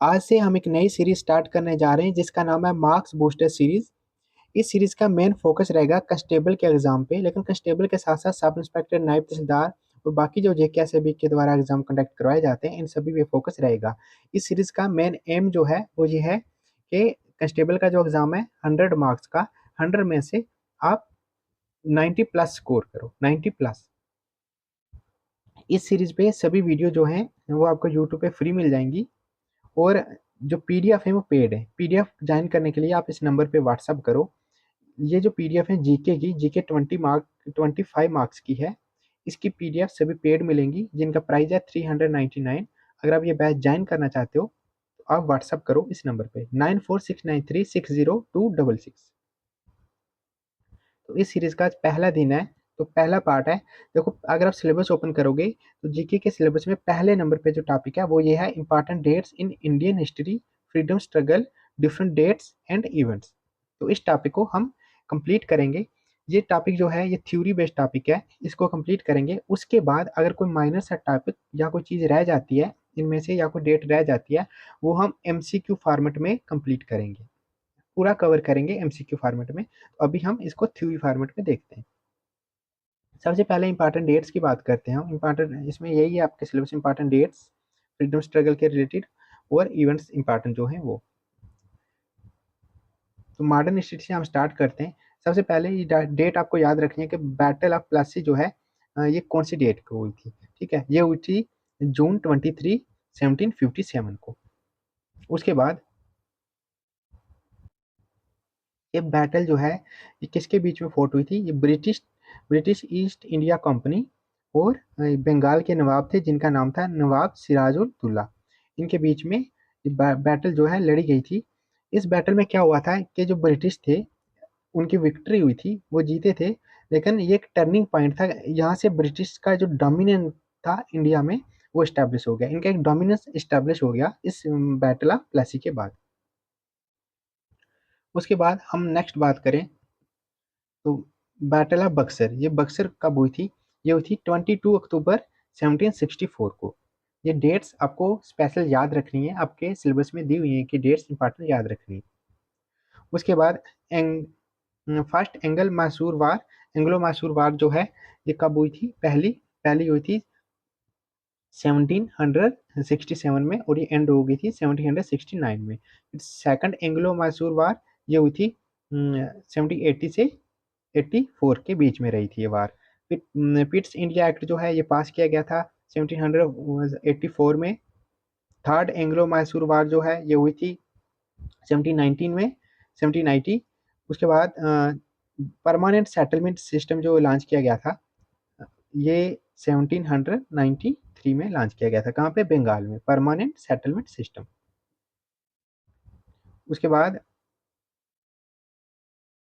आज से हम एक नई सीरीज स्टार्ट करने जा रहे हैं जिसका नाम है मार्क्स बूस्टर सीरीज। इस सीरीज का मेन फोकस रहेगा कंस्टेबल के एग्जाम पे, लेकिन कंस्टेबल के साथ साथ सब इंस्पेक्टर, नायब तहसीलदार और बाकी जो जेके एसएबी के द्वारा एग्जाम कंडक्ट करवाए जाते हैं, इन सभी पे फोकस रहेगा। इस सीरीज का मेन एम जो है वो ये है कि कंस्टेबल का जो एग्जाम है 100 मार्क्स का, 100 में से आप 90+ स्कोर करो, 90+। इस सीरीज पे सभी वीडियो जो हैं वो आपको यूट्यूब पे फ्री मिल जाएंगी, और जो पीडीएफ है वो पेड है। पीडीएफ ज्वाइन करने के लिए आप इस नंबर पे व्हाट्सअप करो। ये जो पीडीएफ है जीके की, जीके 25 मार्क्स की है। इसकी पीडीएफ सभी पेड मिलेंगी जिनका प्राइस है 399। अगर आप ये बैच ज्वाइन करना चाहते हो तो आप व्हाट्सअप करो इस नंबर पे 9469360266। तो इस सीरीज का आज पहला दिन है, तो पहला पार्ट है। देखो, अगर आप सिलेबस ओपन करोगे तो जीके के सिलेबस में पहले नंबर पे जो टॉपिक है वो ये है, important dates in Indian history, freedom struggle, different dates and events. तो इस टॉपिक को हम कंप्लीट करेंगे। ये टॉपिक जो है ये थ्योरी बेस्ड टॉपिक है, इसको कंप्लीट करेंगे। उसके बाद अगर कोई माइनर सा टॉपिक या कोई चीज़ रह जाती है इनमें से, या कोई डेट रह जाती है, वो हम एमसीक्यू फॉर्मेट में कंप्लीट करेंगे, पूरा कवर करेंगे एमसीक्यू फॉर्मेट में। तो अभी हम इसको थ्योरी फॉर्मेट में देखते हैं। सबसे पहले इंपॉर्टेंट डेट्स की बात करते हैं हम। इंपॉर्टेंट इसमें यही है आपके syllabus, important dates freedom struggle के रिलेटेड और इवेंट्स इंपॉर्टेंट जो हैं वो। तो मॉडर्न हिस्ट्री से हम स्टार्ट करते हैं। सबसे पहले ये डेट आपको याद रखनी है कि बैटल ऑफ प्लासी जो है ये कौन सी डेट को हुई थी। ठीक है, ये हुई थी जून 23, 1757 को। उसके बाद ये बैटल जो है ये किसके बीच में फोर्ट हुई थी? ये ब्रिटिश ईस्ट इंडिया कंपनी और बंगाल के नवाब थे जिनका नाम था नवाब सिराजुद्दौला। इनके बीच में बैटल जो है लड़ी गई थी। इस बैटल में क्या हुआ था कि जो ब्रिटिश थे उनकी विक्ट्री हुई थी, वो जीते थे। लेकिन ये एक टर्निंग पॉइंट था, यहाँ से ब्रिटिश का जो डोमिनेंस था इंडिया में वो इस्टेब्लिश हो गया। इनका एक डोमिनेंस इस्टेब्लिश हो गया इस बैटल ऑफ प्लेसी के बाद। उसके बाद हम नेक्स्ट बात करें तो बैटल ऑफ बक्सर। ये बक्सर कब हुई थी? ये हुई थी 22 अक्टूबर 1764 को। ये डेट्स आपको स्पेशल याद रखनी है, आपके सिलेबस में दी हुई है कि डेट्स इंपॉर्टेंट याद रखनी है। उसके बाद फर्स्ट एंगल मैसूर वार। एंग्लो मैसूर वार जो है ये कब हुई थी? पहली पहली हुई थी 1767 में, और ये एंड हो गई थी 1769 में। सेकंड एंग्लो मैसूर वार ये हुई थी 1780 से 84 के बीच में रही थी ये वार। फिर पिट्स इंडिया एक्ट जो है ये पास किया गया था 1784 में। थर्ड एंग्लो मैसूर वार जो है ये हुई थी 1719 में, 1790। उसके बाद परमानेंट सेटलमेंट सिस्टम जो लॉन्च किया गया था ये 1793 में लॉन्च किया गया था। कहाँ पे? बंगाल में, परमानेंट सेटलमेंट सिस्टम। उसके बाद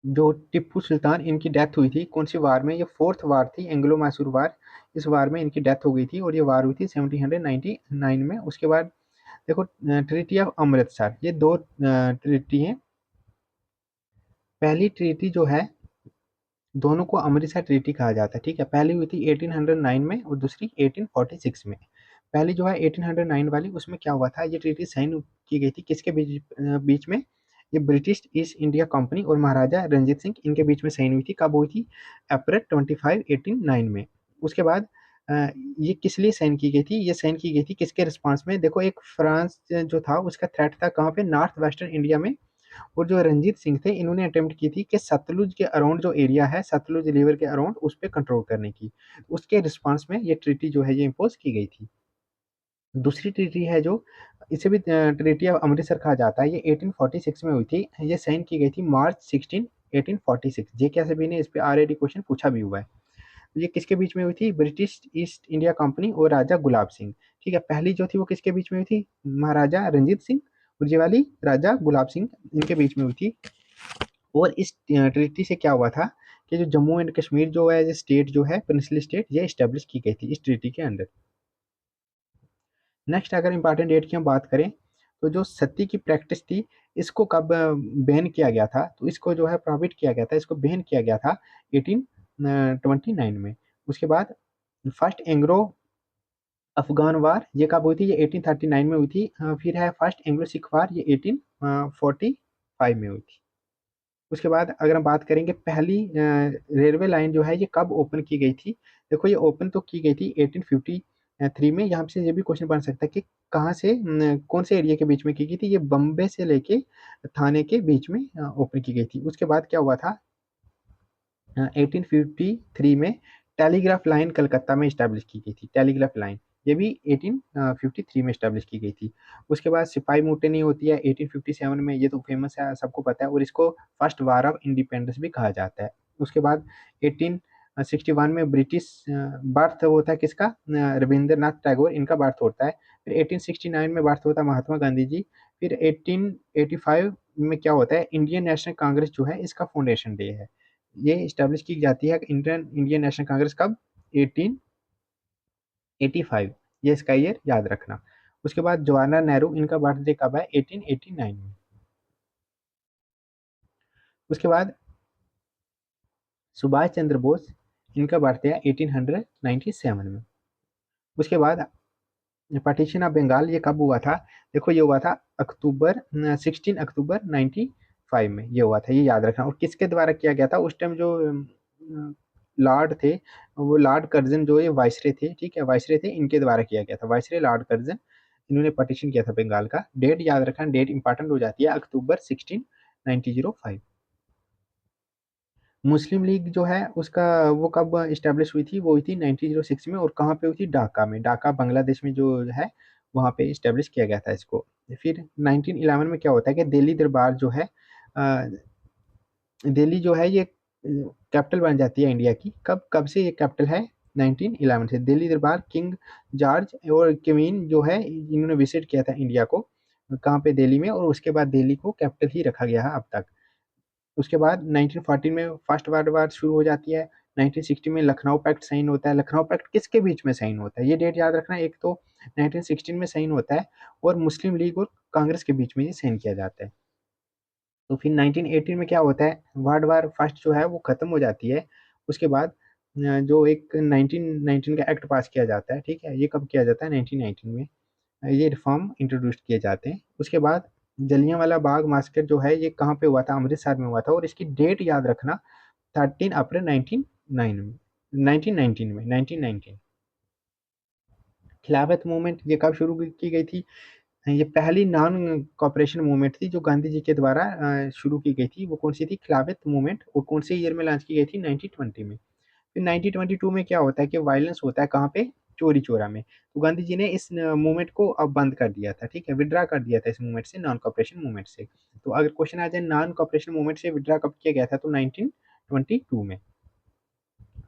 जो टिप्पू सुल्तान, इनकी डेथ हुई थी कौन सी वार में? ये फोर्थ वार थी, एंग्लो मैसूर वार। इस वार में इनकी डेथ हो गई थी और ये वार हुई थी 1799 में। उसके बाद देखो, ट्रीटी ऑफ अमृतसर, ये दो ट्रीटी हैं। पहली ट्रीटी जो है, दोनों को अमृतसर ट्रीटी कहा जाता है। ठीक है, पहली हुई थी 1809 में और दूसरी 1846 में। पहली जो है 1809 वाली, उसमें क्या हुआ था? ये ट्रीटी साइन की गई थी किसके बीच में? ये ब्रिटिश ईस्ट इंडिया कंपनी और महाराजा रंजीत सिंह, इनके बीच में साइन हुई थी। कब हुई थी? अप्रैल 25, 1809 में। उसके बाद ये किस लिए साइन की गई थी? ये साइन की गई थी किसके रिस्पॉन्स में? देखो, एक फ्रांस जो था उसका थ्रेट था कहाँ पे? नॉर्थ वेस्टर्न इंडिया में। और जो रंजीत सिंह थे इन्होंने अटेम्प्ट की थी कि सतलुज के अराउंड जो एरिया है, सतलुज रिवर के अराउंड, उस पर कंट्रोल करने की। उसके रिस्पॉन्स में ये ट्रीटी जो है ये इम्पोज की गई थी। दूसरी ट्रीटी है जो, इसे भी ट्रीटी ऑफ अमृतसर कहा जाता है, ये 1846 में हुई थी। ये साइन की गई थी मार्च 16, 1846। जेकेएसबी ने इस पे ऑलरेडी क्वेश्चन पूछा भी हुआ है। तो ये किसके बीच में हुई थी? ब्रिटिश ईस्ट इंडिया कंपनी और राजा गुलाब सिंह। ठीक है, पहली जो थी वो किसके बीच में हुई थी? महाराजा रंजीत सिंह, और ये वाली राजा गुलाब सिंह, इनके बीच में हुई थी। और इस ट्रीटी से क्या हुआ था कि जो जम्मू एंड कश्मीर जो है, ये स्टेट जो है, प्रिंसली स्टेट, ये इस्टेब्लिश की गई थी इस ट्रीटी के अंडर। नेक्स्ट, अगर इंपॉर्टेंट डेट की हम बात करें तो जो सती की प्रैक्टिस थी इसको कब बैन किया गया था? तो इसको जो है प्रॉहिबिट किया गया था, इसको बैन किया गया था 1829 में। उसके बाद फर्स्ट एंग्लो अफगान वार ये कब हुई थी? ये 1839 में हुई थी। फिर है फर्स्ट एंग्लो सिख वार, ये 1845 में हुई थी। उसके बाद अगर हम बात करेंगे पहली रेलवे लाइन जो है ये कब ओपन की गई थी? देखो ये ओपन तो की गई थी 1853 में। यहाँ से ये भी क्वेश्चन बन सकता है कि कहाँ से कौन से एरिया के बीच में की गई थी? ये बम्बे से लेके थाने के बीच में ओपन की गई थी। उसके बाद क्या हुआ था? 1853 में टेलीग्राफ लाइन कलकत्ता में इस्टेब्लिश की गई थी। टेलीग्राफ लाइन ये भी 1853 में इस्टेब्लिश की गई थी। उसके बाद सिपाही मुठभेड़ होती है 1857 में, ये तो फेमस है, सबको पता है, और इसको फर्स्ट वार ऑफ इंडिपेंडेंस भी कहा जाता है। उसके बाद 1861 में ब्रिटिश बर्थ होता है किसका? रविंद्रनाथ टैगोर, इनका बर्थ होता है। फिर 1869 में बर्थ होता है महात्मा गांधी जी। फिर 1885 में क्या होता है? इंडियन नेशनल कांग्रेस जो है इसका फाउंडेशन डे है। ये इस्टेब्लिश की जाती है इंडियन नेशनल कांग्रेस कब? 1885। ये इसका ईयर याद रखना। उसके बाद जवाहरलाल नेहरू, इनका बर्थडे कब है? 1889 में। उसके बाद सुभाष चंद्र बोस, इनका बर्थडे है 1897 में। उसके बाद पार्टीशन ऑफ बंगाल ये कब हुआ था? देखो ये हुआ था अक्टूबर 16 अक्टूबर 95 में ये हुआ था, ये याद रखना। और किसके द्वारा किया गया था? उस टाइम जो लॉर्ड थे, वो लॉर्ड कर्जन जो ये वाइसरे थे, ठीक है, वाइसरे थे, इनके द्वारा किया गया था। वाइसरे लॉर्ड कर्जन, इन्होंने पटिशन किया था बंगाल का। डेट याद रखना, डेट इंपॉर्टेंट हो जाती है, अक्टूबर 16 1905। मुस्लिम लीग जो है उसका वो कब इस्टेब्लिश हुई थी? वो हुई थी 1906 में। और कहाँ पे हुई थी? ढाका में। ढाका बांग्लादेश में जो है वहाँ पे इस्टेब्लिश किया गया था इसको। फिर 1911 में क्या होता है कि दिल्ली दरबार जो है दिल्ली जो है ये कैपिटल बन जाती है इंडिया की। कब कब से ये कैपिटल है? 1911 से। दिल्ली दरबार किंग जॉर्ज और क्वीन जो है इन्होंने विजिट किया था इंडिया को, कहाँ पे? दिल्ली में। और उसके बाद दिल्ली को कैपिटल ही रखा गया है अब तक। उसके बाद 1914 में फर्स्ट वर्ल्ड वार शुरू हो जाती है। 1960 में लखनऊ पैक्ट साइन होता है। लखनऊ पैक्ट किसके बीच में साइन होता है? ये डेट याद रखना। एक तो 1916 में साइन होता है, और मुस्लिम लीग और कांग्रेस के बीच में ये साइन किया जाता है। तो फिर 1918 में क्या होता है? वर्ल्ड वार फर्स्ट जो है वो खत्म हो जाती है। उसके बाद जो एक 1919 का एक्ट पास किया जाता है, ठीक है, ये कब किया जाता है? 1919 में। ये रिफॉर्म इंट्रोड्यूस किए जाते हैं। उसके बाद जलियांवाला बाग मास्कर जो है ये कहाँ पे हुआ था? अमृतसर में हुआ था। और इसकी डेट याद रखना, 13 अप्रैल 1919 में। खिलाफत मूवमेंट ये कब शुरू की गई थी? ये पहली नॉन कॉपरेशन मूवमेंट थी जो गांधी जी के द्वारा शुरू की गई थी। वो कौन सी थी खिलाफत मूवमेंट? और कौन से ईयर में लॉन्च की गई थी? 1920 में। फिर 1922 में क्या होता है कि वायलेंस होता है कहाँ पे? चोरी चोरा में। तो गांधी जी ने इस मूवमेंट को अब बंद कर दिया था, ठीक है, विड्रा कर दिया था इस मूवमेंट से, नॉन कॉपरेशन मूवमेंट से। तो अगर क्वेश्चन आ जाए नॉन कॉपरेशन मूवमेंट से विड्रा कब किया गया था, तो 1922 में।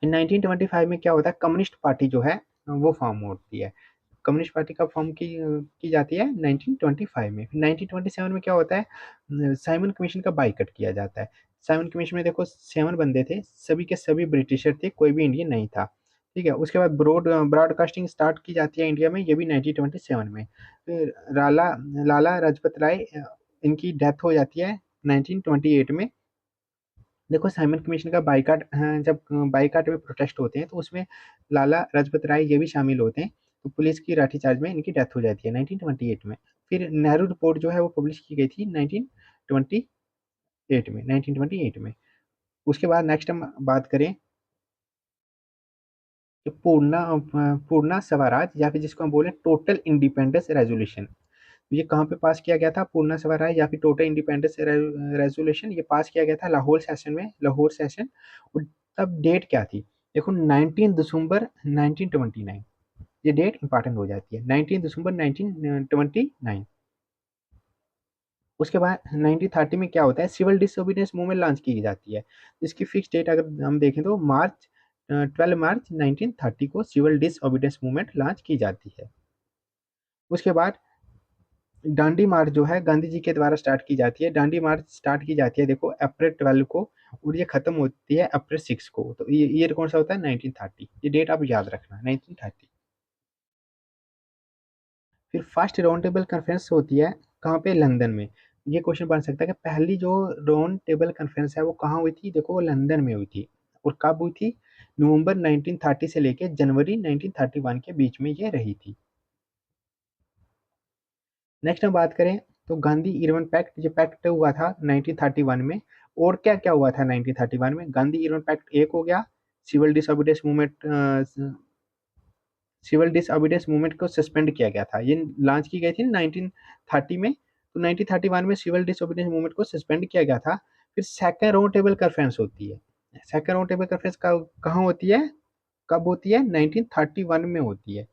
फिर 1925 में क्या होता है? कम्युनिस्ट पार्टी जो है वो फॉर्म होती है। कम्युनिस्ट पार्टी कब फॉर्म की जाती है? 1925 में। फिर 1927 में क्या होता है? साइमन कमीशन का बाइकआउट किया जाता है। साइमन कमीशन में देखो 7 बंदे थे, सभी के सभी ब्रिटिशर थे, कोई भी इंडियन नहीं था, ठीक है। उसके बाद ब्रॉडकास्टिंग स्टार्ट की जाती है इंडिया में, ये भी 1927 में। फिर लाला लाजपत राय इनकी डेथ हो जाती है 1928 में। देखो साइमन कमीशन का बाइकाट, जब बाइकाट में प्रोटेस्ट होते हैं तो उसमें लाला लाजपत राय ये भी शामिल होते हैं। तो पुलिस की लाठीचार्ज में इनकी डेथ हो जाती है 1928 में। फिर नेहरू रिपोर्ट जो है वो पब्लिश की गई थी 1928 में। उसके बाद नेक्स्ट हम बात करें कि पूर्णा स्वराज, या फिर जिसको हम बोले टोटल इंडिपेंडेंस रेजोल्यूशन, ये कहाँ पे पास किया गया था? पूर्णा स्वराज या फिर टोटल इंडिपेंडेंस रेजोल्यूशन, ये पास किया गया था लाहौर सेशन में, लाहौर सेशन। और तब डेट क्या थी? देखो 19 दिसंबर 1929, ये डेट इंपॉर्टेंट हो जाती है, 19 दिसंबर 1929। उसके बाद 1930 में क्या होता है? सिविल डिसोबीडियंस मूवमेंट लॉन्च की जाती है। इसकी फिक्स डेट अगर हम देखें तो 12 मार्च 1930 को सिविल डिसोबीडियंस मूवमेंट लॉन्च की जाती है। उसके बाद डांडी मार्च जो है गांधी जी के द्वारा स्टार्ट की जाती है। डांडी मार्च स्टार्ट की जाती है देखो अप्रैल 12 को, और ये खत्म होती है अप्रैल 6 को। तो ये ईयर कौन सा होता है? 1930। ये डेट आप याद रखना, 1930। फिर फर्स्ट राउंड टेबल कॉन्फ्रेंस होती है कहाँ पे? लंदन में। ये क्वेश्चन बन सकता है कि पहली जो राउंड टेबल कॉन्फ्रेंस है वो कहाँ हुई थी? देखो वो लंदन में हुई थी। और कब हुई थी? नवंबर 1930 से लेके जनवरी 1931 के बीच में ये रही थी। नेक्स्ट हम बात करें तो गांधी इरविन पैक्ट, ये पैक्ट हुआ था 1931 में। और क्या क्या हुआ था 1931 में? गांधी इरविन पैक्ट एक हो गया, civil disobedience movement, civil disobedience movement को सस्पेंड किया गया था। ये लॉन्च की गई थी 1930 में, तो 1931 में सिविल डिसओबीडियंस मूवमेंट को सस्पेंड किया गया था। फिर सेकंड राउंड टेबल कॉन्फ्रेंस होती है। सेकंड राउंड टेबल कॉन्फ्रेंस कहाँ होती है, कब होती है? 1931 में होती है।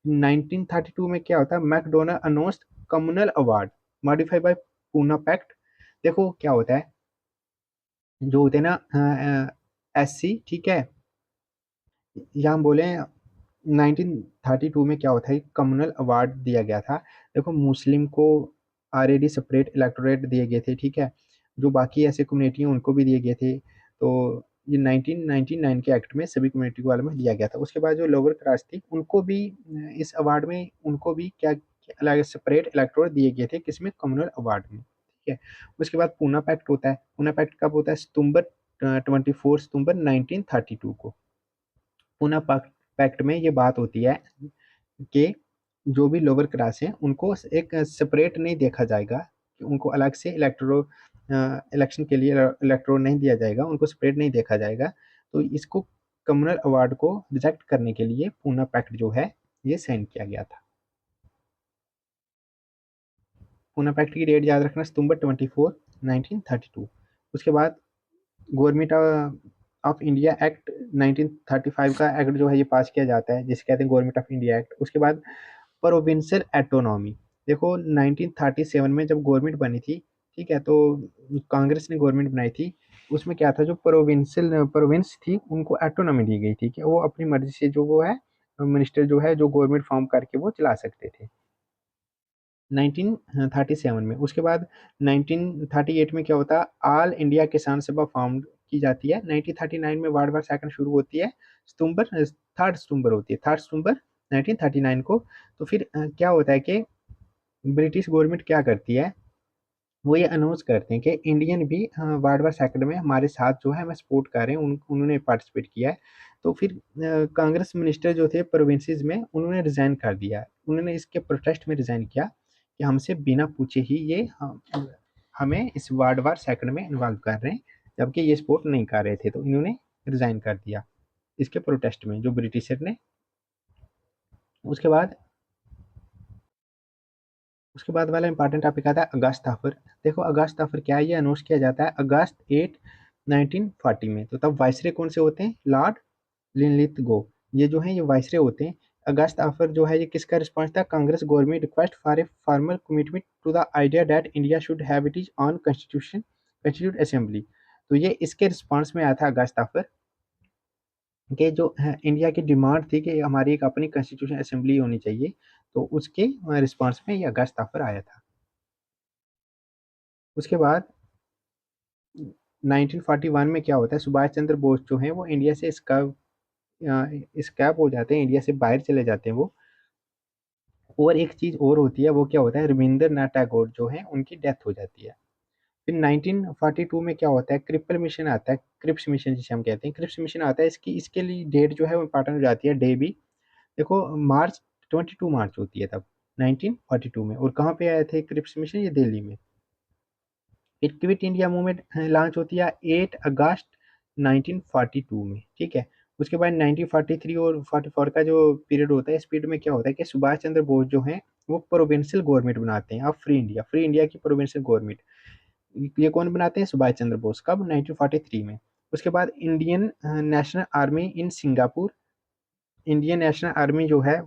1932 में क्या होता है? McDonald announced communal award modified by Poona pact. देखो क्या होता है, जो होते हैं ना एससी, ठीक है, या हम बोले 1932 में क्या होता है, कम्युनल अवार्ड दिया गया था। देखो मुस्लिम को ऑलरेडी सेपरेट इलेक्टोरेट दिए गए थे, ठीक है, जो बाकी ऐसे कम्युनिटी हैं उनको भी दिए गए थे। तो ये 1999 के एक्ट में सभी कम्युनिटी को वाले में दिया गया था। उसके बाद जो लोअर कास्ट थी उनको भी इस अवार्ड में उनको भी क्या अलग सेपरेट इलेक्टोरेट दिए गए थे, किसमें? कम्युनल अवार्ड में, ठीक है। उसके बाद पूना पैक्ट होता है। पूना पैक्ट कब होता है? सितंबर 24 सितंबर 1932 को पूना पैक्ट में ये बात होती है कि जो भी लोअर क्लास हैं उनको एक सेपरेट नहीं देखा जाएगा, कि उनको अलग से इलेक्शन के लिए इलेक्टोरल नहीं दिया जाएगा, उनको सेपरेट नहीं देखा जाएगा। तो इसको कम्युनल अवार्ड को रिजेक्ट करने के लिए पूना पैक्ट जो है ये साइन किया गया था। पूना पैक्ट की डेट याद रखना, सितंबर 24 1932। उसके बाद गवर्नमेंट ऑफ इंडिया एक्ट 1935 का एक्ट जो है ये पास किया जाता है, जिसे कहते हैं गवर्नमेंट ऑफ इंडिया एक्ट। उसके बाद प्रोविंशियल एटोनॉमी। देखो 1937 में जब गवर्नमेंट बनी थी, ठीक है, तो कांग्रेस ने गवर्नमेंट बनाई थी। उसमें क्या था, जो प्रोविंशियल प्रोविंस थी उनको एटोनॉमी दी गई थी कि वो अपनी मर्जी से जो वो है मिनिस्टर जो है जो गवर्नमेंट फॉर्म करके वो चला सकते थे 1937 में। उसके बाद 1938 में क्या होता है, ऑल इंडिया किसान सभा फॉर्म की जाती है। 1939 में वार्ड वार सेकंड शुरू होती है, सितंबर 3 सितंबर होती है, 3 सितंबर 1939 को। तो फिर क्या होता है कि ब्रिटिश गवर्नमेंट क्या करती है, वो ये अनाउंस करते हैं कि इंडियन भी वार्ड वार सेकंड में हमारे साथ जो है हमें सपोर्ट कर रहे हैं, उन्होंने पार्टिसिपेट किया है। तो फिर कांग्रेस मिनिस्टर जो थे प्रोविंसेस में उन्होंने रिजाइन कर दिया, उन्होंने इसके प्रोटेस्ट में रिजाइन किया कि हमसे बिना पूछे ही ये हमें इस वार्ड वार सेकंड में इन्वॉल्व कर रहे हैं, जबकि ये सपोर्ट नहीं कर रहे थे, तो इन्होंने रिजाइन कर दिया इसके प्रोटेस्ट में जो ब्रिटिशर ने। उसके बाद उसके बाद वाला इंपॉर्टेंट टॉपिक आता है अगस्त ऑफर। देखो अगस्त ऑफर क्या है, ये अनाउंस किया जाता है अगस्त 1940 में। तो तब वाइसरे कौन से होते हैं? लॉर्ड लिनलिथगो, ये जो है ये वाइसरे होते हैं। अगस्त ऑफर जो है ये किसका रिस्पॉन्स था? Congress government request for a formal commitment to the idea that India should have it is on constituent assembly. तो ये इसके रिस्पॉन्स में आया था अगस्त ऑफर, कि जो है इंडिया की डिमांड थी कि हमारी एक अपनी कॉन्स्टिट्यूशन असेंबली होनी चाहिए, तो उसके रिस्पॉन्स में ये अगस्त ऑफर आया था। उसके बाद 1941 में क्या होता है, सुभाष चंद्र बोस जो हैं वो इंडिया से स्कैप हो जाते हैं, इंडिया से बाहर चले जाते हैं वो। और एक चीज और होती है, वो क्या होता है, रविंद्रनाथ टैगोर जो है उनकी डेथ हो जाती है। फिर 1942 में क्या होता है, क्रिपल मिशन आता है, क्रिप्स मिशन जिसे हम कहते हैं, क्रिप्स मिशन आता है। इसकी इसके लिए डेट जो है वो इंपॉर्टेंट हो जाती है, डे भी। देखो मार्च 22 मार्च होती है तब 1942 में। और कहाँ पे आए थे क्रिप्स मिशन? ये दिल्ली में। फिर क्विट इंडिया मूवमेंट लॉन्च होती है 8 अगस्त 1942 में, ठीक है। उसके बाद 1943 और 44 का जो पीरियड होता है, इस पीरियड में क्या होता है कि सुभाष चंद्र बोस जो हैं वो प्रोविंशियल गवर्नमेंट बनाते हैं। अब फ्री इंडिया की प्रोविंशियल गवर्नमेंट ये कौन बनाते हैं? सुभाष चंद्र बोस। कब? 1943 में। उसके बाद Indian national army in Singapore, Indian national army जो है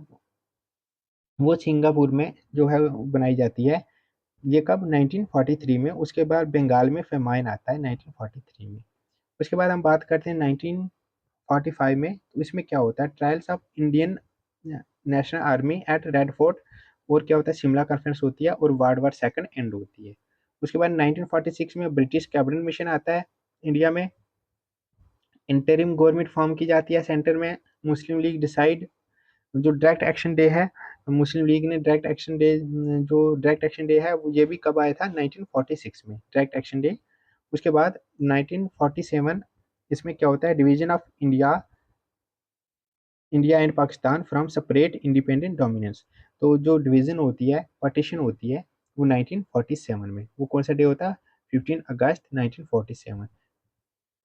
वो सिंगापुर में जो है बनाई जाती है। ये कब? 1943 में। उसके बाद बंगाल में फेमाइन आता है 1943 में। उसके बाद हम बात करते हैं 1945 में, तो इसमें क्या होता है, trials of Indian national army at red fort. और क्या होता है, शिमला कॉन्फ्रेंस होती है और वर्ल्ड वार सेकंड एंड होती है। उसके बाद 1946 में ब्रिटिश कैबिनेट मिशन आता है इंडिया में, इंटरिम गवर्नमेंट फॉर्म की जाती है सेंटर में, मुस्लिम लीग डिसाइड। जो डायरेक्ट एक्शन डे है, मुस्लिम लीग ने डायरेक्ट एक्शन डे, जो डायरेक्ट एक्शन डे है वो ये भी कब आया था? 1946 में, डायरेक्ट एक्शन डे। उसके बाद 1947 इसमें क्या होता है, division of India India and Pakistan from separate independent dominance. तो जो डिवीजन होती है, पार्टीशन होती है, वो 1947 में। वो कौन सा डे होता है? 15 अगस्त 1947।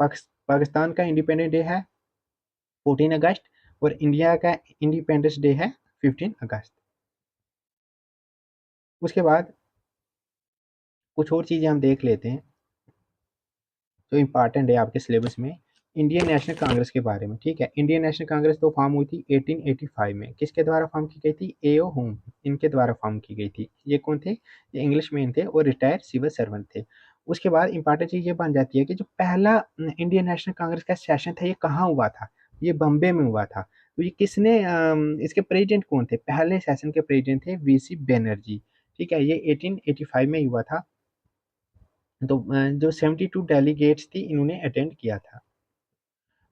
पाकिस्तान का इंडिपेंडेंट डे है 14 अगस्त, और इंडिया का इंडिपेंडेंस डे है 15 अगस्त। उसके बाद कुछ और चीज़ें हम देख लेते हैं जो इम्पोर्टेंट है आपके सिलेबस में। इंडियन नेशनल कांग्रेस के बारे में, ठीक है। इंडियन नेशनल कांग्रेस तो फॉर्म हुई थी 1885 में। किसके द्वारा फॉर्म की गई थी? एओ होम, इनके द्वारा फॉर्म की गई थी। ये कौन थे? ये इंग्लिश मैन थे और रिटायर्ड सिविल सर्वेंट थे। उसके बाद इंपॉर्टेंट चीज़ ये बन जाती है कि जो पहला इंडियन नेशनल कांग्रेस का सेशन था, ये कहाँ हुआ था? ये बम्बे में हुआ था। तो ये किसने इसके प्रेसिडेंट कौन थे? पहले सेशन के प्रेसिडेंट थे वीसी बैनर्जी, ठीक है। ये 1885 में ही हुआ था। तो जो 72 डेलीगेट्स थी, इन्होंने अटेंड किया था।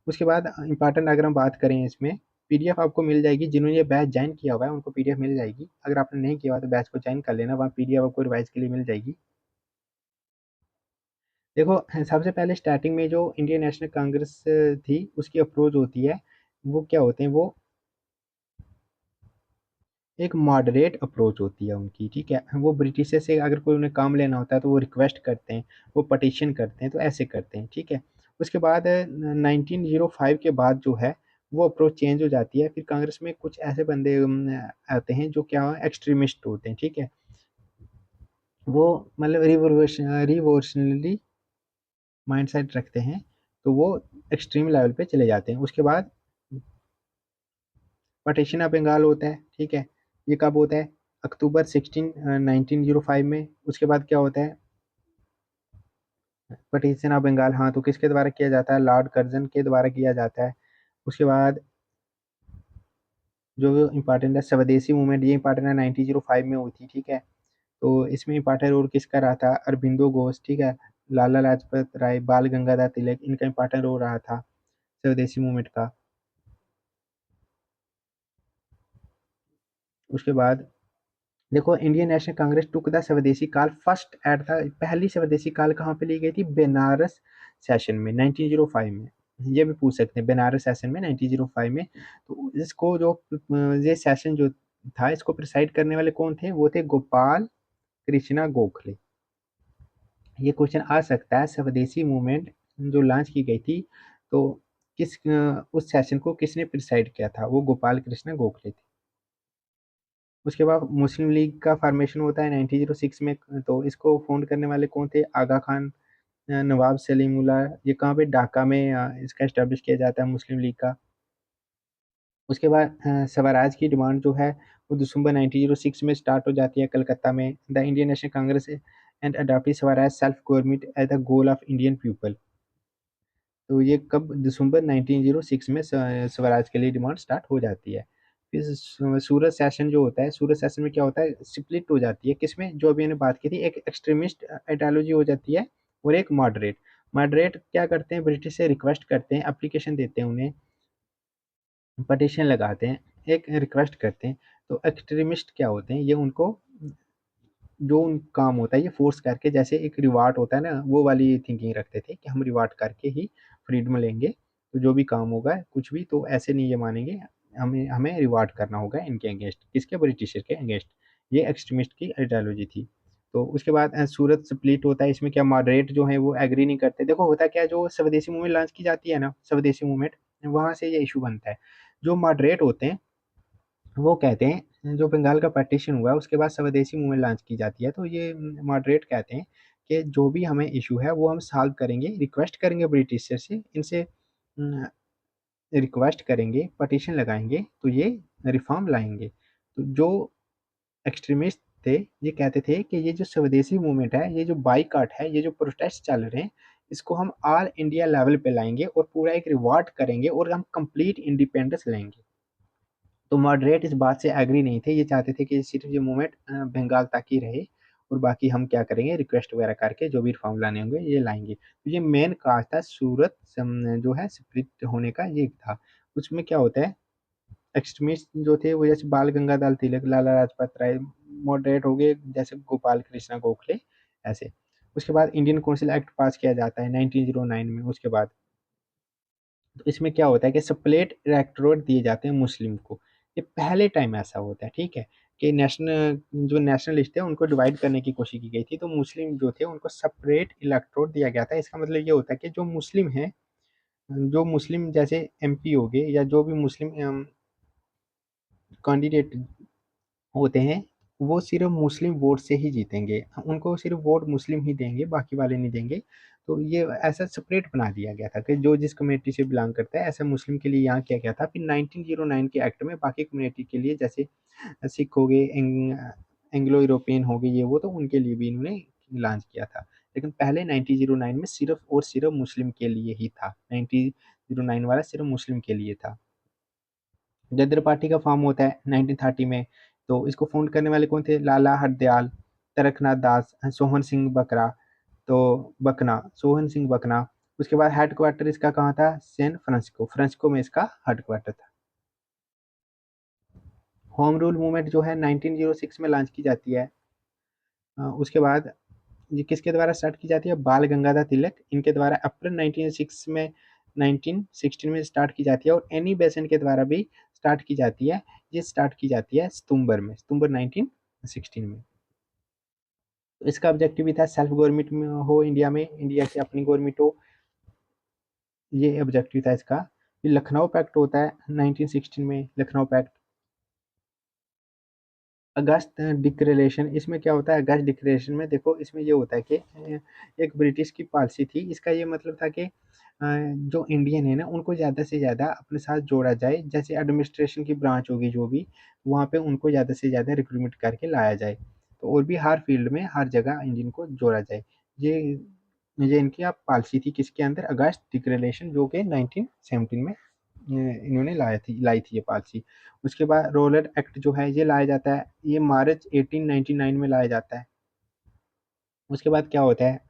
उसके बाद इम्पोर्टेंट अगर हम बात करें इसमें, पीडीएफ आपको मिल जाएगी। जिन्होंने ये बैच ज्वाइन किया हुआ है उनको पीडीएफ मिल जाएगी। अगर आपने नहीं किया हुआ तो बैच को ज्वाइन कर लेना, वहाँ पीडीएफ आपको रिवाइज के लिए मिल जाएगी। देखो, सबसे पहले स्टार्टिंग में जो इंडियन नेशनल कांग्रेस थी, उसकी अप्रोच होती है, वो क्या होते हैं, वो एक मॉडरेट अप्रोच होती है उनकी, ठीक है। वो ब्रिटिशर से अगर कोई उन्हें काम लेना होता है तो वो रिक्वेस्ट करते हैं, वो पटिशन करते हैं, तो ऐसे करते हैं, ठीक है। उसके बाद 1905 के बाद जो है वो अप्रोच चेंज हो जाती है। फिर कांग्रेस में कुछ ऐसे बंदे आते हैं जो क्या एक्सट्रीमिस्ट होते हैं, ठीक है। वो मतलब रिवोल्यूशनरी माइंडसेट रखते हैं, तो वो एक्सट्रीम लेवल पे चले जाते हैं। उसके बाद पार्टीशन ऑफ बंगाल होता है, ठीक है। ये कब होता है? अक्टूबर 1905 में। उसके बाद क्या होता है? पार्टीशन ऑफ बंगाल, हाँ, तो किसके द्वारा किया जाता है? लॉर्ड कर्जन के द्वारा किया जाता है। उसके बाद जो इम्पोर्टेंट है स्वदेशी मूवमेंट, ये इम्पोर्टेंट है 1905 में हुई थी, ठीक है। तो इसमें इम्पोर्टेंट रोल किसका रहा था? अरबिंदो घोष, ठीक है। लाला लाजपत राय, बाल गंगाधर तिलक, इनका इम्पोर्टेंट रोल रहा था स्वदेशी मूवमेंट का। उसके बाद देखो, Indian National Congress took the स्वदेशी काल फर्स्ट एट द, पहली स्वदेशी काल कहाँ पे ली गई थी? बनारस सेशन में 1905 में। ये भी पूछ सकते हैं, बनारस सेशन में 1905 में। तो इसको जो ये सेशन जो था, इसको प्रिसाइड करने वाले कौन थे? वो थे गोपाल कृष्णा गोखले। ये क्वेश्चन आ सकता है, स्वदेशी मूवमेंट जो लॉन्च की गई थी, तो उस सेशन को किसने प्रिसाइड किया था? वो गोपाल कृष्णा गोखले थे। उसके बाद मुस्लिम लीग का फॉर्मेशन होता है 1906 में। तो इसको फाउंड करने वाले कौन थे? आगा खान, नवाब सलीमुल्लाह। ये कहाँ पे? ढाका में इसका एस्टेब्लिश किया जाता है मुस्लिम लीग का। उसके बाद स्वराज की डिमांड जो है वो दिसंबर 1906 में स्टार्ट हो जाती है कलकत्ता में। The Indian National Congress and adopted swaraj self government as the goal of Indian people. तो ये कब? दिसंबर 1906 में स्वराज के लिए डिमांड स्टार्ट हो जाती है। फिर सूरत सेशन जो होता है, सूरत सेशन में क्या होता है? स्प्लिट हो जाती है किसमें? जो अभी मैंने बात की थी, एक एक्सट्रीमिस्ट आइडियोलॉजी हो जाती है और एक मॉडरेट। मॉडरेट क्या करते हैं? ब्रिटिश से रिक्वेस्ट करते हैं, एप्लीकेशन देते हैं उन्हें, पटिशन लगाते हैं, एक रिक्वेस्ट करते हैं। तो एक्सट्रीमिस्ट क्या होते हैं? ये उनको जो उन काम होता है ये फोर्स करके, जैसे एक रिवार्ड होता है ना, वो वाली थिंकिंग रखते थे कि हम रिवार्ड करके ही फ्रीडम लेंगे। तो जो भी काम होगा कुछ भी, तो ऐसे नहीं ये मानेंगे, हमें हमें रिवार्ड करना होगा इनके अगेंस्ट। किसके? ब्रिटिशर के अगेंस्ट। ये एक्सट्रीमिस्ट की आइडियोलॉजी थी। तो उसके बाद सूरत स्प्लिट होता है। इसमें क्या मॉडरेट जो है वो एग्री नहीं करते। देखो होता क्या है, जो स्वदेशी मूवमेंट लॉन्च की जाती है ना, स्वदेशी मूवमेंट, वहां से ये इशू बनता है। जो मॉडरेट होते हैं वो कहते हैं, जो बंगाल का पार्टीशन हुआ है उसके बाद स्वदेशी मूवमेंट लॉन्च की जाती है, तो ये मॉडरेट कहते हैं कि जो भी हमें इशू है वो हम सॉल्व करेंगे, रिक्वेस्ट करेंगे ब्रिटिशर से, इनसे रिक्वेस्ट करेंगे, पटिशन लगाएंगे, तो ये रिफॉर्म लाएंगे। तो जो एक्सट्रीमिस्ट थे, ये कहते थे कि ये जो स्वदेशी मूवमेंट है, ये जो बाईकाट है, ये जो प्रोटेस्ट चल रहे हैं, इसको हम ऑल इंडिया लेवल पे लाएंगे और पूरा एक रिवॉर्ड करेंगे और हम कंप्लीट इंडिपेंडेंस लेंगे। तो मॉडरेट इस बात से एग्री नहीं थे। ये चाहते थे कि सिर्फ ये मूवमेंट बंगाल तक ही रहे, और बाकी हम क्या करेंगे, रिक्वेस्ट वगैरह करके जो भी रिफॉर्म लाने होंगे ये लाएंगे। तो ये मेन काज था सूरत जो है स्प्लिट होने का, ये था। उसमें क्या होता है, एक्सट्रीमिस्ट जो थे वो जैसे बाल गंगाधर तिलक, लाला लाजपत राय, मॉडरेट हो गए जैसे गोपाल कृष्णा गोखले, ऐसे। उसके बाद इंडियन काउंसिल एक्ट पास किया जाता है 1909 में। उसके बाद तो इसमें क्या होता है कि स्प्लिट इलेक्टोरेट दिए जाते हैं मुस्लिम को। ये पहले टाइम ऐसा होता है, ठीक है, कि जो नेशनलिस्ट थे उनको डिवाइड करने की कोशिश की गई थी, तो मुस्लिम जो थे उनको सेपरेट इलेक्टोरेट दिया गया था। इसका मतलब ये होता है कि जो मुस्लिम जैसे एमपी हो गए या जो भी मुस्लिम कैंडिडेट होते हैं, वो सिर्फ मुस्लिम वोट से ही जीतेंगे, उनको सिर्फ वोट मुस्लिम ही देंगे, बाकी वाले नहीं देंगे। तो ये ऐसा सेपरेट बना दिया गया था कि जो जिस कम्युनिटी से बिलोंग करता है, ऐसा मुस्लिम के लिए यहाँ किया गया था। फिर 1909 के एक्ट में बाकी कम्युनिटी के लिए, जैसे सिख हो गए, एंग्लो यूरोपियन हो गए, ये वो, तो उनके लिए भी इन्होंने लॉन्च किया था। लेकिन पहले 1909 में सिर्फ और सिर्फ मुस्लिम के लिए ही था, 1909 वाला सिर्फ मुस्लिम के लिए था। गदर पार्टी का फॉर्म होता है 1930 में। तो इसको फाउंड करने वाले कौन थे? लाला हरदयाल, तरकनाथ दास, सोहन सिंह बकरा, तो बकना, सोहन सिंह बकना। उसके बाद हेडक्वार्टर इसका कहाँ था? सैन फ्रांसिस्को, फ्रांसिस्को में इसका हेडक्वार्टर था। होम रूल मूवमेंट जो है 1906 में लॉन्च की जाती है। उसके बाद ये किसके द्वारा स्टार्ट की जाती है? बाल गंगाधर तिलक, इनके द्वारा अप्रैल 1906 में 1916 में स्टार्ट की जाती है। और एनी बेसेंट के द्वारा भी स्टार्ट की जाती है। ये स्टार्ट की जाती है सितंबर में, सितंबर 1916 में। तो इसका ऑब्जेक्टिव भी था सेल्फ गवर्नमेंट में हो इंडिया में, इंडिया की अपनी गवर्नमेंट हो, ये ऑब्जेक्टिव था इसका। फिर लखनऊ पैक्ट होता है 1916 में, लखनऊ पैक्ट। अगस्त डिक्लेरेशन, इसमें क्या होता है? अगस्त डिक्लेरेशन में देखो, इसमें ये होता है कि एक ब्रिटिश की पॉलिसी थी। इसका ये मतलब था कि जो इंडियन है ना, उनको ज़्यादा से ज़्यादा अपने साथ जोड़ा जाए। जैसे एडमिनिस्ट्रेशन की ब्रांच होगी जो भी, वहाँ पे उनको ज़्यादा से ज़्यादा रिक्रूटमेंट करके लाया जाए। तो और भी हर फील्ड में हर जगह इंडियन को जोड़ा जाए। ये ये इनकी आप पॉलिसी थी किसके अंदर? अगस्त डिक्लेरेशन, जो कि 1917 में इन्होंने लाई थी ये पॉलिसी। उसके बाद रोलर एक्ट जो है ये लाया जाता है, ये मार्च 1899 में लाया जाता है। उसके बाद क्या होता है?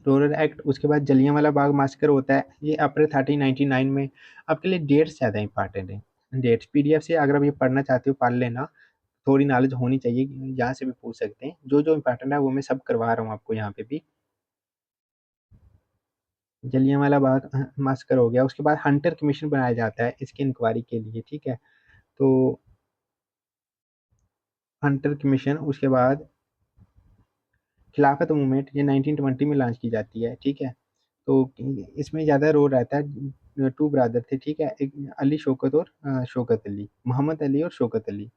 रोलर एक्ट, उसके बाद जलियांवाला बाग मास्कर होता है, ये अप्रैल 1399 में। आपके लिए डेट्स ज़्यादा इंपॉर्टेंट है। डेट्स पीडीएफ से अगर आप ये पढ़ना चाहते हो पढ़ लेना, थोड़ी नॉलेज होनी चाहिए, यहाँ से भी पूछ सकते हैं। जो जो इंपॉर्टेंट है वो मैं सब करवा रहा हूँ आपको यहाँ पे भी। जलियांवाला बाग मास्कर हो गया। उसके बाद हंटर कमीशन बनाया जाता है इसकी इंक्वायरी के लिए, ठीक है। तो हंटर कमीशन, उसके बाद खिलाफत मूवमेंट, ये 1920 में लॉन्च की जाती है, ठीक है। तो इसमें ज़्यादा रोल रहता है, टू ब्रदर थे, ठीक है, एक अली शौकत और शौकत अली, मोहम्मद अली और शौकत अली।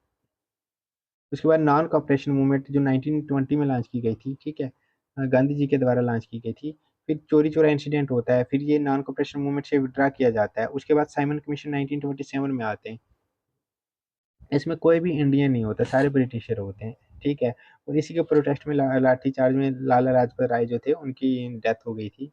उसके बाद नॉन कॉपरेशन मूवमेंट जो 1920 में लॉन्च की गई थी, ठीक है, गांधी जी के द्वारा लॉन्च की गई थी। फिर चोरी चोरा इंसिडेंट होता है, फिर ये नॉन कॉपरेशन मूवमेंट से विड्रा किया जाता है। उसके बाद साइमन कमीशन 1927 में आते हैं। इसमें कोई भी इंडियन नहीं होता, सारे ब्रिटिशर होते हैं, ठीक है। और इसी के प्रोटेस्ट में लाठी चार्ज में लाला लाजपत राय जो थे उनकी डेथ हो गई थी।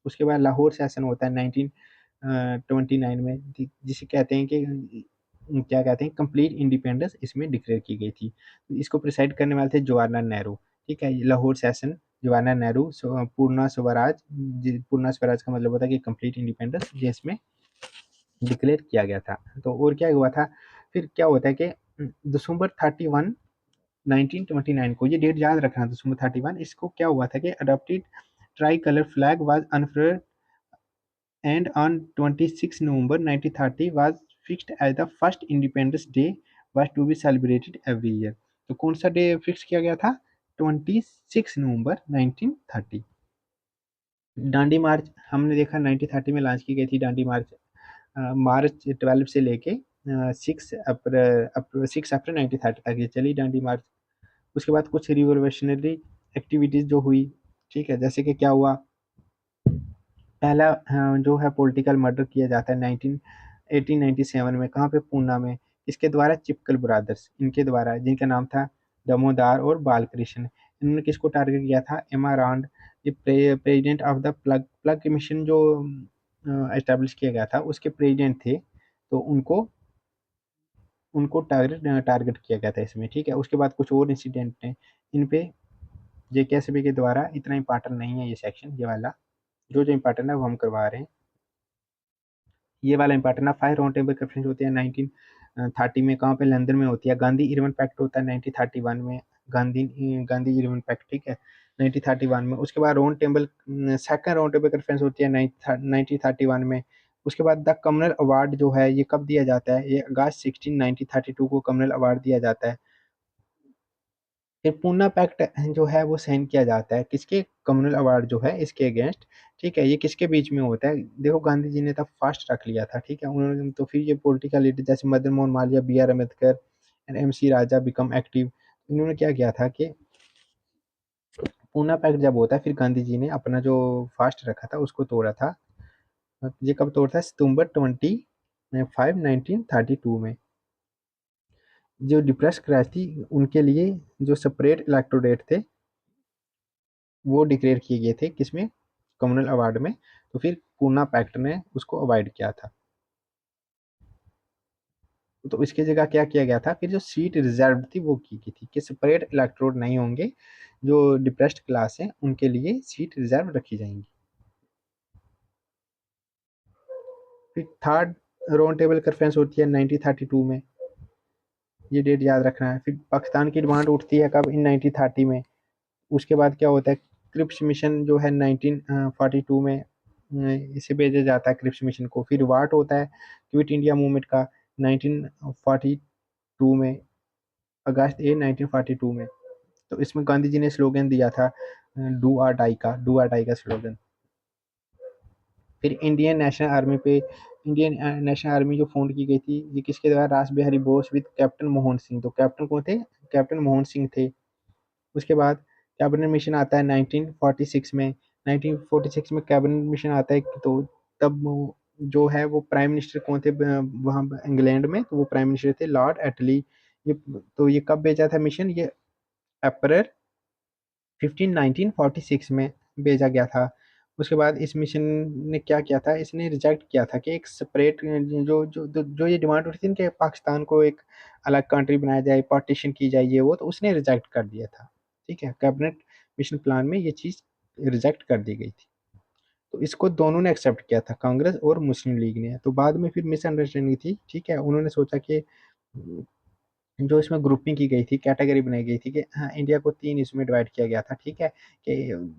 उसके बाद लाहौर सेशन होता है 1929 में, जिसे कहते हैं कि क्या कहते हैं, कंप्लीट इंडिपेंडेंस इसमें डिक्लेयर की गई थी। इसको प्रिसाइड करने वाले थे जवाहरलाल नेहरू, ठीक है। लाहौर सेशन, जवाहरलाल नेहरू, पूर्णा स्वराज, पूर्णा स्वराज का मतलब होता है कि कंप्लीट इंडिपेंडेंस, ये इसमें डिक्लेयर किया गया था। तो और क्या हुआ था? फिर क्या होता है कि दिसंबर 31 1929 को, ये डेट याद रखना, दिसंबर 31, इसको क्या हुआ था कि adopted tricolour flag was unfurled and on 26 November 1930 was fixed as the first Independence Day was to be celebrated every year। तो कौन सा डे फिक्स किया गया था? 26 नवंबर 1930। डांडी मार्च हमने देखा 1930 में लॉन्च की गई थी डांडी मार्च। मार्च 12 से लेके 6 अप्रैल 1930 तक ये चली डांडी मार्च। उसके बाद कुछ रिवोल्यूशनरी एक्टिविटीज़ जो हुई, ठीक है, जैसे कि क्या हुआ? पहला जो है पॉलिटिकल मर्डर किया जाता है 1897 में, कहाँ पे? पूना में। इसके द्वारा चिपकल ब्रदर्स, इनके द्वारा, जिनका नाम था दामोदर और बालकृष्ण। इन्होंने किसको टारगेट किया था? एमा रांड, ये president of the plug plug commission जो एस्टेब्लिश किया गया था, उसके प्रेसिडेंट थे। तो उनको उनको टारगेट टारगेट किया गया था इसमें, ठीक है। उसके बाद कुछ और इंसिडेंट हैं, इन पे जेकेएसबी के द्वारा, इतना इंपॉर्टेंट नहीं है ये सेक्शन, ये वाला। जो जो इंपॉर्टेंट है वो हम करवा रहे हैं। ये वाला इंपॉर्टेंट है। 5 राउंड टेबल कॉन्फ्रेंस होती है 1930 में, कहाँ पे? लंदन में होती है। गांधी इरविन पैक्ट होता है 1931 में। गांधी इरविन पैक्ट, ठीक है, 1931 में। उसके बाद round table, second round table conference होती है 1931 में। उसके बाद द कमनल अवार्ड जो है ये कब दिया जाता है, ये अगस्त 16 1932 को कमनल अवार्ड दिया जाता है। फिर पूना पैक्ट जो है वो साइन किया जाता है किसके, कम्युनल अवार्ड जो है इसके अगेंस्ट, ठीक है। ये किसके बीच में होता है, देखो गांधी जी ने तब फास्ट रख लिया था, ठीक है, उन्होंने तो फिर ये पॉलिटिकल लीडर जैसे Madan Mohan Malviya, B R Ambedkar and M C Raja become active. इन्होंने क्या किया था कि पूना पैक्ट जब होता है फिर गांधी जी ने अपना जो फास्ट रखा था उसको तोड़ा था। ये कब तोड़ा था, सितंबर 1932 में। जो डिप्रेस क्लास थी उनके लिए जो सेपरेट इलेक्टोरेट थे वो डिक्लेयर किए गए थे किसमें, कम्युनल अवार्ड में। तो फिर पूना पैक्ट ने उसको अवॉइड किया था। तो इसकी जगह क्या किया गया था, फिर जो सीट रिजर्व थी वो की गई थी कि सेपरेट इलेक्टोरेट नहीं होंगे, जो डिप्रेस्ड क्लास है उनके लिए सीट रिजर्व रखी जाएंगी। फिर थर्ड राउंड टेबल कॉन्फ्रेंस होती है 1932 में, ये डेट याद रखना है। फिर पाकिस्तान की डिमांड उठती है कब, इन 1930 में। उसके बाद क्या होता है, क्रिप्स मिशन जो है 1942 में इसे भेजा जाता है क्रिप्स मिशन को। फिर वाट होता है क्विट इंडिया मूवमेंट का 1942 में, अगस्त 1942 में। तो इसमें गांधी जी ने स्लोगन दिया था डू आर डाई का स्लोगन। फिर इंडियन नेशनल आर्मी जो फाउंड की गई थी ये किसके द्वारा, रास बिहारी बोस विद कैप्टन मोहन सिंह। तो कैप्टन कौन थे, कैप्टन मोहन सिंह थे। उसके बाद कैबिनेट मिशन आता है 1946 में। 1946 में कैबिनेट मिशन आता है, तो तब जो है वो प्राइम मिनिस्टर कौन थे वहाँ इंग्लैंड में, तो वो प्राइम मिनिस्टर थे लॉर्ड एटली। ये तो ये कब भेजा था मिशन, ये अप्रैल 1946 में भेजा गया था। उसके बाद इस मिशन ने क्या किया था, इसने रिजेक्ट किया था कि एक सेपरेट जो ये डिमांड उठी थी कि पाकिस्तान को एक अलग कंट्री बनाया जाए, पार्टीशन की जाए, ये वो, तो उसने रिजेक्ट कर दिया था, ठीक है। कैबिनेट मिशन प्लान में ये चीज़ रिजेक्ट कर दी गई थी। तो इसको दोनों ने एक्सेप्ट किया था, कांग्रेस और मुस्लिम लीग ने। तो बाद में फिर मिसअंडरस्टैंडिंग थी, ठीक है, उन्होंने सोचा कि जो इसमें ग्रुपिंग की गई थी, कैटेगरी बनाई गई थी कि हाँ इंडिया को तीन इसमें डिवाइड किया गया था, ठीक है, कि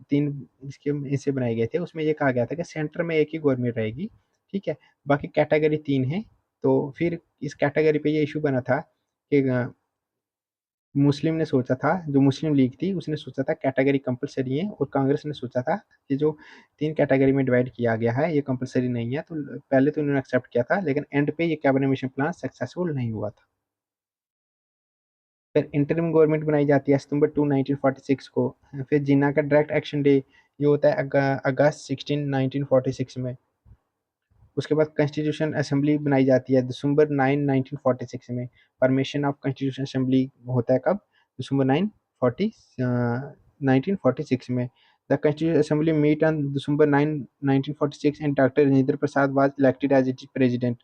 तीन इसके हिस्से बनाए गए थे। उसमें ये कहा गया था कि सेंटर में एक ही गवर्नमेंट रहेगी, ठीक है, बाकी कैटेगरी तीन है। तो फिर इस कैटेगरी पे ये इशू बना था कि मुस्लिम ने सोचा था, जो मुस्लिम लीग थी उसने सोचा था कैटेगरी कंपलसरी है, और कांग्रेस ने सोचा था कि जो तीन कैटेगरी में डिवाइड किया गया है ये कंपलसरी नहीं है। तो पहले तो उन्होंने एक्सेप्ट किया था, लेकिन एंड पे ये कैबिनेट मिशन प्लान सक्सेसफुल नहीं हुआ था। फिर इंटरिम गवर्नमेंट बनाई जाती है सितंबर 1946 को। फिर जिन्ना का डायरेक्ट एक्शन डे ये होता है अगस्त 16 1946 में। उसके बाद कॉन्स्टिट्यूशन असेंबली बनाई जाती है दिसंबर 9 1946 में। फॉर्मेशन ऑफ कॉन्स्टिट्यूशन असेंबली होता है कब, दिसंबर 9 1946 में। The constitution assembly meet on December 9 1946 and doctor Rajendra Prasad was elected as it president.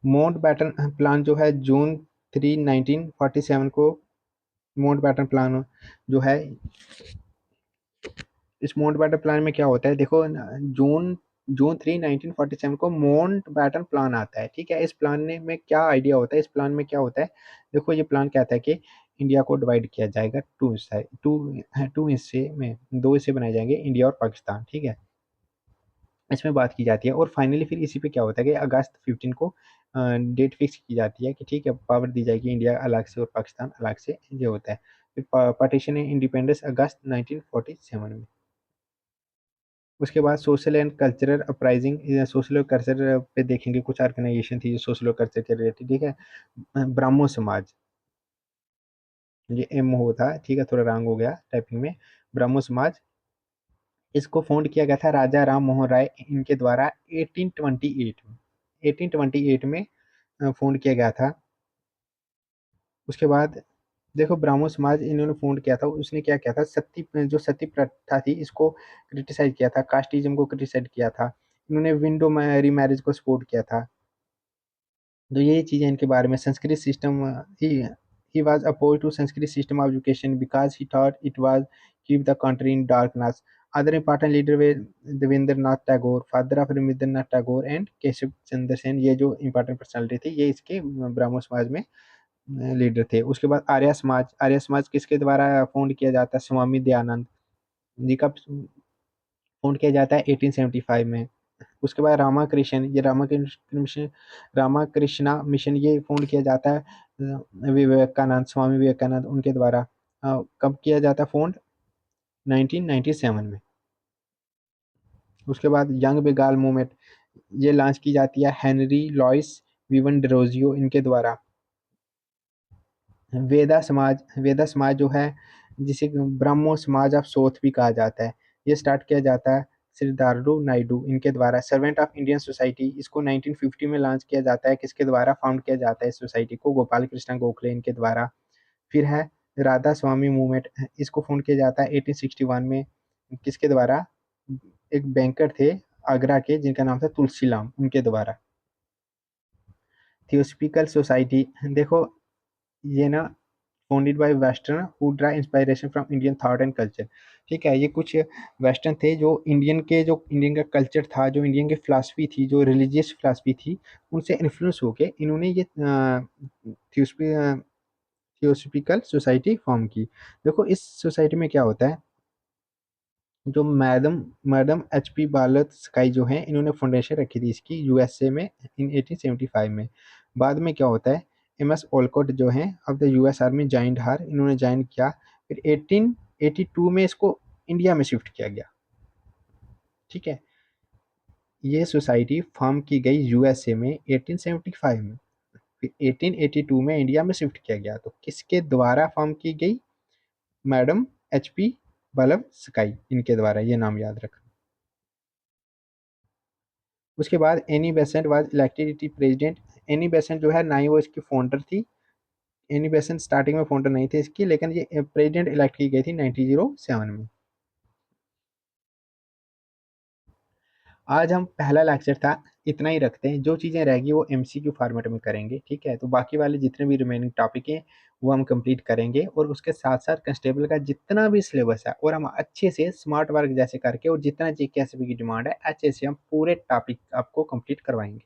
Mountbatten plan जो है जून 3 1947 को, माउंट बैटन प्लान जो है, इस माउंट बैटन प्लान में क्या होता है, देखो जून जून 3 1947 को माउंट बैटन प्लान आता है, ठीक है। इस प्लान में क्या आइडिया होता है, इस प्लान में क्या होता है, देखो ये प्लान कहता है कि इंडिया को डिवाइड किया जाएगा टू हिस्से में, दो हिस्से बनाए जाएंगे, इंडिया और पाकिस्तान, ठीक है। इसमें बात की जाती है और फाइनली फिर इसी पे क्या होता है कि अगस्त 15 को डेट फिक्स की जाती है कि ठीक है पावर दी जाएगी, इंडिया अलग से और पाकिस्तान अलग से, ये होता है। फिर पार्टीशन इंडिपेंडेंस अगस्त 1947 में। उसके बाद social and cultural uprising, social और कल्चर पे देखेंगे, कुछ ऑर्गेनाइजेशन थी जो सोशल और कल्चर के रिलेटेड, ठीक है। ब्राह्मो समाज, ये एम होता है, ठीक है, थोड़ा रंग हो गया टाइपिंग में। ब्राह्मो समाज, इसको फाउंड किया गया था राजा राम मोहन राय इनके द्वारा 1828 में, 1828 में फाउंड किया गया था। उसके बाद देखो ब्राह्मण समाज इन्होंने फाउंड किया था, उसने क्या किया था, सती प्रथा थी इसको क्रिटिसाइज किया था, कास्टिज्म को क्रिटिसाइज किया था, इन्होंने विंडो रीमैरिज को सपोर्ट किया था। तो ये चीजें इनके बारे में। Sanskrit system, he was opposed to Sanskrit system of education because he thought it was keep the country in darkness. Other important leader were Devendra Nath Tagore, father of Rabindra Nath Tagore and Keshav Chandra Sen. ये जो इंपॉर्टेंट पर्सनालिटी थी ये इसके ब्राह्मण समाज में लीडर थे। उसके बाद आर्य समाज किसके द्वारा फाउंड किया जाता है? स्वामी दयानंद जी का फाउंड किया जाता है 1875 में। उसके बाद रामाकृष्ण, ये रामाकृष्ण मिशन, रामाकृष्णा मिशन ये फाउंड किया जाता है विवेकानंद, स्वामी विवेकानंद उनके द्वारा। कब किया जाता है फाउंड? 1997 में। उसके बाद यंग बेंगाल मूवमेंट ये लॉन्च की जाती है हेनरी लॉइस विवन डिरोजियो इनके द्वारा। वेदा समाज जो है, जिसे ब्रह्मो समाज ऑफ साउथ भी कहा जाता है, ये स्टार्ट किया जाता है सिद्धार्थो नायडू इनके द्वारा। सर्वेंट ऑफ इंडियन सोसाइटी इसको 1950 में लॉन्च किया जाता है, किसके द्वारा फाउंड किया जाता है इस सोसाइटी को? गोपाल कृष्ण गोखले इनके द्वारा। फिर है राधा स्वामी मूवमेंट, इसको फाउंड किया जाता है 1861 में, किसके द्वारा? एक बैंकर थे आगरा के जिनका नाम था तुलसीराम, उनके द्वारा। थियोसफिकल सोसाइटी देखो, ये ना founded by western who draw inspiration from Indian thought and culture. ठीक है, ये कुछ वेस्टर्न थे जो इंडियन का कल्चर था, जो इंडियन की फिलासफी थी, जो रिलीजियस फिलासफी थी, उनसे इन्फ्लुएंस होके इन्होंने ये थियोसफिकल सोसाइटी फॉर्म की। देखो इस सोसाइटी में क्या होता है, जो madam madam H P Blavatsky जो है, इन्होंने फाउंडेशन रखी थी इसकी यूएसए में इन 1875 में। बाद में क्या होता है, एम एस ओलकॉट जो है अब द यूएस आर्मी ज्वाइंड हर, इन्होंने ज्वाइन किया। फिर 1882 में इसको इंडिया में शिफ्ट किया गया। ठीक है, ये सोसाइटी फॉर्म की गई यूएसए में 1875 में, फिर 1882 में इंडिया में शिफ्ट किया गया। तो किसके द्वारा फॉर्म की गई? Madam H P Blavatsky इनके द्वारा, ये नाम याद रखना। उसके बाद Annie Besant was elected president. Annie Besant जो है ना ही वो इसकी फाउंडर थी, एनी बेसेंट स्टार्टिंग में फाउंडर नहीं थे इसकी, लेकिन ये प्रेसिडेंट इलेक्ट की गई थी 1907 में। आज हम पहला लेक्चर था इतना ही रखते हैं, जो चीज़ें रहेगी वो एमसीक्यू फॉर्मेट में करेंगे। ठीक है, तो बाकी वाले जितने भी रिमेनिंग टॉपिक हैं वो हम कंप्लीट करेंगे, और उसके साथ साथ कंस्टेबल का जितना भी सिलेबस है और हम अच्छे से स्मार्ट वर्क जैसे करके, और जितना जीके एसबी की डिमांड है अच्छे से हम पूरे टॉपिक आपको कंप्लीट करवाएंगे।